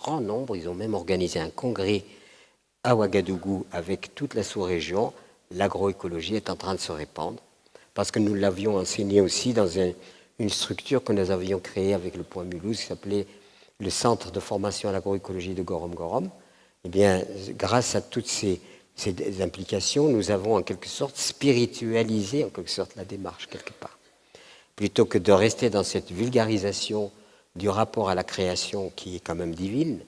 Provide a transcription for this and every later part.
grand nombre. Ils ont même organisé un congrès à Ouagadougou avec toute la sous-région. L'agroécologie est en train de se répandre parce que nous l'avions enseigné aussi dans une structure que nous avions créée avec le Point Mulhouse qui s'appelait le Centre de formation à l'agroécologie de Gorom-Gorom. Eh bien, grâce à toutes ces implications, nous avons en quelque sorte spiritualisé en quelque sorte la démarche quelque part. Plutôt que de rester dans cette vulgarisation du rapport à la création qui est quand même divine,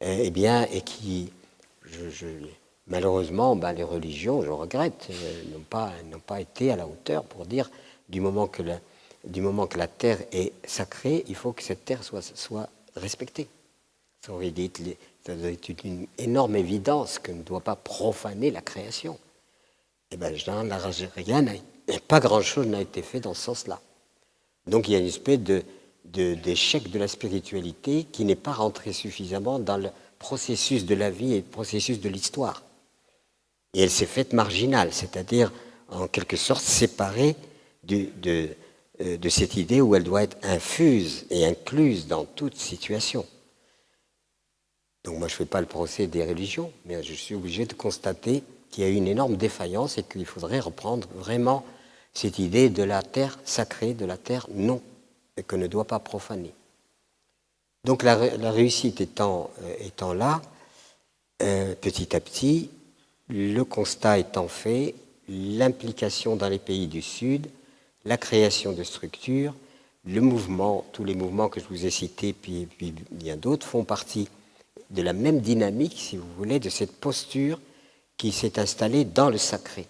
eh bien, et qui, malheureusement, les religions, je regrette, n'ont pas été à la hauteur pour dire du moment que la terre est sacrée, il faut que cette terre soit respectée. Ça aurait été une énorme évidence que ne doit pas profaner la création. Et bien, dans l'Algérien, pas grand-chose n'a été fait dans ce sens-là. Donc il y a une espèce d'échec de la spiritualité qui n'est pas rentré suffisamment dans le processus de la vie et le processus de l'histoire. Et elle s'est faite marginale, c'est-à-dire en quelque sorte séparée de cette idée où elle doit être infuse et incluse dans toute situation. Donc moi je ne fais pas le procès des religions, mais je suis obligé de constater qu'il y a eu une énorme défaillance et qu'il faudrait reprendre vraiment cette idée de la terre sacrée, de la terre non, et que ne doit pas profaner. Donc la réussite étant là, petit à petit, le constat étant fait, l'implication dans les pays du Sud, la création de structures, le mouvement, tous les mouvements que je vous ai cités, puis bien d'autres, font partie de la même dynamique, si vous voulez, de cette posture qui s'est installée dans le sacré.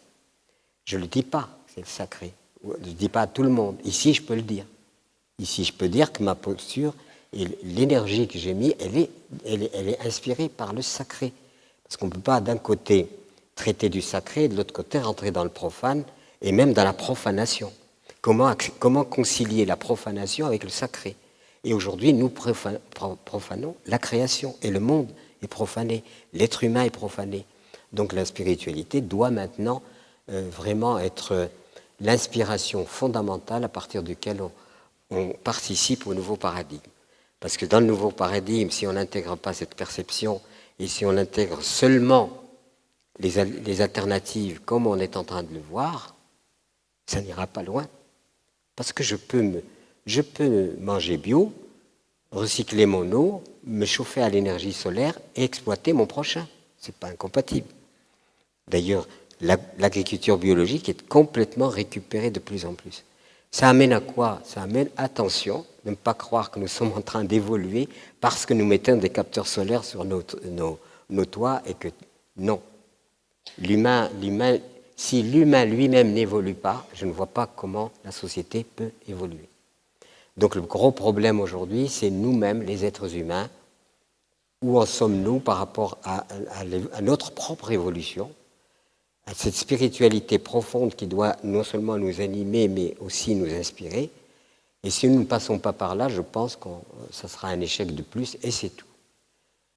Je ne le dis pas, c'est le sacré. Je ne le dis pas à tout le monde. Ici, je peux le dire. Ici, je peux dire que ma posture et l'énergie que j'ai mise, elle est inspirée par le sacré. Parce qu'on ne peut pas, d'un côté, traiter du sacré, et de l'autre côté, rentrer dans le profane, et même dans la profanation. Comment concilier la profanation avec le sacré ? Et aujourd'hui, nous profanons la création, et le monde est profané, l'être humain est profané. Donc la spiritualité doit maintenant vraiment être l'inspiration fondamentale à partir duquel on participe au nouveau paradigme. Parce que dans le nouveau paradigme, si on n'intègre pas cette perception, et si on intègre seulement les alternatives comme on est en train de le voir, ça n'ira pas loin. Parce que je peux manger bio, recycler mon eau, me chauffer à l'énergie solaire et exploiter mon prochain. Ce n'est pas incompatible. D'ailleurs, l'agriculture biologique est complètement récupérée de plus en plus. Ça amène à quoi ? Ça amène, attention, de ne pas croire que nous sommes en train d'évoluer parce que nous mettons des capteurs solaires sur nos toits et que non. Si l'humain lui-même n'évolue pas, je ne vois pas comment la société peut évoluer. Donc le gros problème aujourd'hui, c'est nous-mêmes, les êtres humains. Où en sommes-nous par rapport à notre propre évolution, à cette spiritualité profonde qui doit non seulement nous animer, mais aussi nous inspirer. Et si nous ne passons pas par là, je pense que ça sera un échec de plus, et c'est tout.